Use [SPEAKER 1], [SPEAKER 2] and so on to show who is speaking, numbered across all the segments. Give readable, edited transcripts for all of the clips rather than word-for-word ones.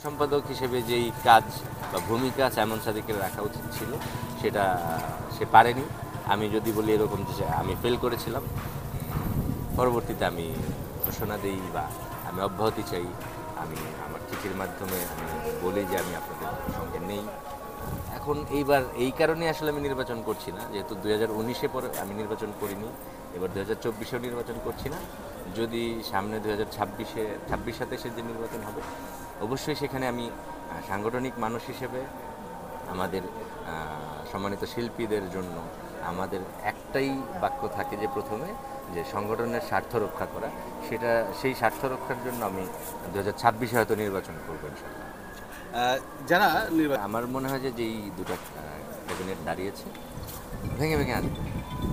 [SPEAKER 1] সম্পাদক হিসেবে যেই কাজ বা ভূমিকা সাইমন সাদিকের রাখা উচিত ছিল সেটা সে পারেনি। আমি যদি বলি এরকম যে আমি ফেল করেছিলাম, পরবর্তীতে আমি ঘোষণা দিই বা আমি অব্যাহতি চাই। আমি আমার চিঠির মাধ্যমে আমি বলি যে আমি আপনাদের সঙ্গে নেই। এখন এইবার এই কারণে আসলে আমি নির্বাচন করছি না, যেহেতু 2019-এ পরে আমি নির্বাচন করিনি, এবার 2024-এও নির্বাচন করছি না। যদি সামনে 2026-27-এ যে নির্বাচন হবে, অবশ্যই সেখানে আমি সাংগঠনিক মানুষ হিসেবে আমাদের সম্মানিত শিল্পীদের জন্য আমাদের একটাই বাক্য থাকে যে প্রথমে যে সংগঠনের স্বার্থ রক্ষা করা, সেই স্বার্থ রক্ষার জন্য আমি 2026-এ হয়তো নির্বাচন করবো ইনশাআল্লাহ।
[SPEAKER 2] যারা
[SPEAKER 1] আমার মনে হয় যে যেই দুটো ক্যাবিনেট দাঁড়িয়েছে ভেঙে ভেঙে আসবে,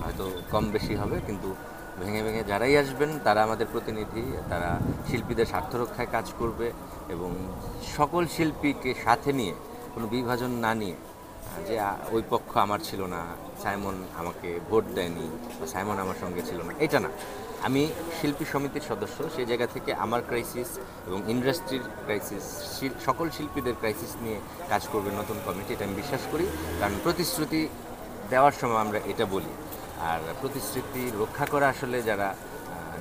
[SPEAKER 1] হয়তো কম বেশি হবে, কিন্তু ভেঙে ভেঙে যারাই আসবেন তারা আমাদের প্রতিনিধি, তারা শিল্পীদের স্বার্থ রক্ষায় কাজ করবে এবং সকল শিল্পীকে সাথে নিয়ে কোনো বিভাজন না নিয়ে যে ওই পক্ষ আমার ছিল না, সাইমন আমাকে ভোট দেয়নি বা সাইমন আমার সঙ্গে ছিল না, এটা না। আমি শিল্পী সমিতির সদস্য, সেই জায়গা থেকে আমার ক্রাইসিস এবং ইন্ডাস্ট্রির ক্রাইসিস, সকল শিল্পীদের ক্রাইসিস নিয়ে কাজ করবে নতুন কমিটি, এটা আমি বিশ্বাস করি। কারণ প্রতিশ্রুতি দেওয়ার সময় আমরা এটা বলি, আর প্রতিশ্রুতি রক্ষা করা আসলে যারা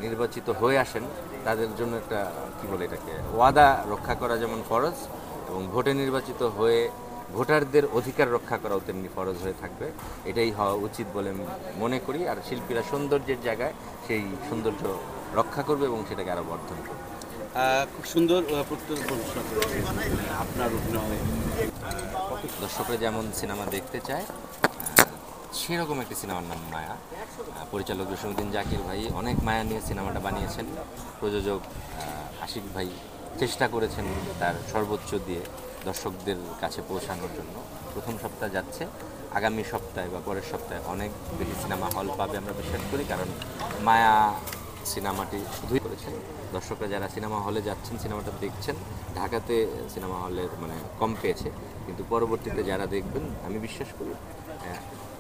[SPEAKER 1] নির্বাচিত হয়ে আসেন তাদের জন্য একটা কী বলে এটাকে, ওয়াদা রক্ষা করা যেমন ফরজ, এবং ভোটে নির্বাচিত হয়ে ভোটারদের অধিকার রক্ষা করাও তেমনি ফরজ হয়ে থাকবে। এটাই হওয়া উচিত বলে মনে করি। আর শিল্পীরা সৌন্দর্যের জায়গায় সেই সৌন্দর্য রক্ষা করবে এবং সেটাকে আরও বর্ধন করবে।
[SPEAKER 2] খুব সুন্দর আপনার অভিনয়,
[SPEAKER 1] দর্শকরা যেমন সিনেমা দেখতে চায় সেরকম একটি সিনেমার নাম মায়া। পরিচালক জসীমউদ্দিন জাকির ভাই অনেক মায়া নিয়ে সিনেমাটা বানিয়েছেন। প্রযোজক আশিক ভাই চেষ্টা করেছেন তার সর্বোচ্চ দিয়ে দর্শকদের কাছে পৌঁছানোর জন্য। প্রথম সপ্তাহ যাচ্ছে, আগামী সপ্তাহে বা পরের সপ্তাহে অনেক বেশি সিনেমা হল পাবে আমরা বিশ্বাস করি, কারণ মায়া সিনেমাটি শুধুই করেছেন। দর্শকরা যারা সিনেমা হলে যাচ্ছেন, সিনেমাটা দেখছেন, ঢাকাতে সিনেমা হলের কম পেয়েছে, কিন্তু পরবর্তীতে যারা দেখবেন আমি বিশ্বাস করি,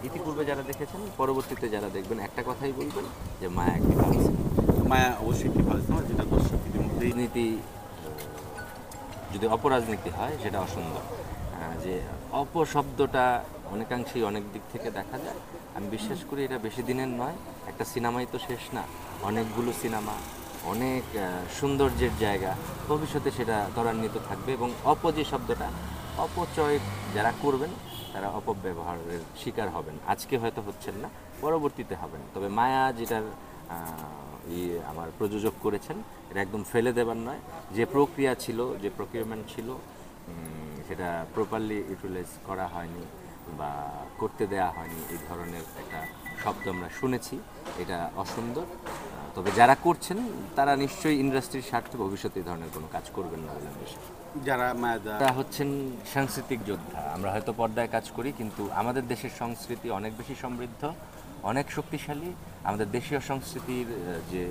[SPEAKER 1] ইতিপূর্বে যারা দেখেছেন পরবর্তীতে যারা দেখবেন একটা কথাই বলবেন যে মায়া একটি ভালো সিনেমা।
[SPEAKER 2] মায়া অবশ্যই একটি ভালো সিনেমা, যেটা দর্শক ইতিমধ্যেই
[SPEAKER 1] রাজনীতি যদি অপরাজনীতি হয় সেটা অসুন্দর। যে অপশব্দটা অনেকাংশেই অনেক দিক থেকে দেখা যায়। আমি বিশ্বাস করি এটা বেশি দিনের নয়, একটা সিনেমাই তো শেষ না, অনেকগুলো সিনেমা, অনেক সৌন্দর্যের জায়গা, ভবিষ্যতে সেটা ত্বরান্বিত থাকবে। এবং যে শব্দটা, অপচয় যারা করবেন তারা অপব্যবহারের শিকার হবেন। আজকে হয়তো হচ্ছেন না, পরবর্তীতে হবেন। তবে মায়া যেটার আমার প্রযোজক করেছেন, এটা একদম ফেলে দেবার নয়। যে প্রক্রিয়া ছিল, যে প্রকিউরমেন্ট ছিল, সেটা প্রপারলি ইউটিলাইজ করা হয়নি বা করতে দেয়া হয়নি, এই ধরনের একটা শব্দ আমরা শুনেছি। এটা অসুন্দর। তবে যারা করছেন তারা নিশ্চয়ই ইন্ডাস্ট্রির স্বার্থে ভবিষ্যতে এই ধরনের কোনো কাজ করবেন না বলে আমি বিশ্বাস করি।
[SPEAKER 2] যারা
[SPEAKER 1] তারা হচ্ছেন সাংস্কৃতিক যোদ্ধা। আমরা হয়তো পর্দায় কাজ করি, কিন্তু আমাদের দেশের সংস্কৃতি অনেক বেশি সমৃদ্ধ, অনেক শক্তিশালী। আমাদের দেশীয় সংস্কৃতির যে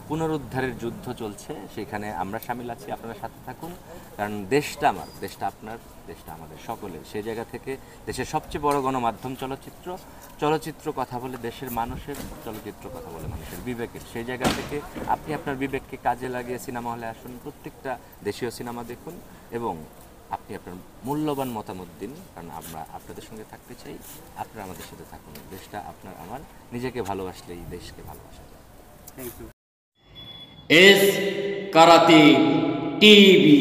[SPEAKER 1] পুনরুদ্ধারের যুদ্ধ চলছে, সেখানে আমরা সামিল আছি। আপনারা সাথে থাকুন, কারণ দেশটা আমার, দেশটা আপনার, দেশটা আমাদের সকলের। সেই জায়গা থেকে দেশের সবচেয়ে বড় গণমাধ্যম চলচ্চিত্র কথা বলে দেশের মানুষের, চলচ্চিত্র কথা বলে মানুষের বিবেকের। সেই জায়গা থেকে আপনি আপনার বিবেককে কাজে লাগিয়ে সিনেমা হলে আসুন, প্রত্যেকটা দেশীয় সিনেমা দেখুন এবং আপনি আপনার মূল্যবান মতামত দিন, কারণ আমরা আপনাদের সঙ্গে থাকতে চাই। আপনারা আমাদের সাথে থাকুন। দেশটা আপনার আমার, নিজেকে ভালোবাসলেই দেশকে ভালোবাসা যায়।
[SPEAKER 2] Thank you.
[SPEAKER 3] S karate TV.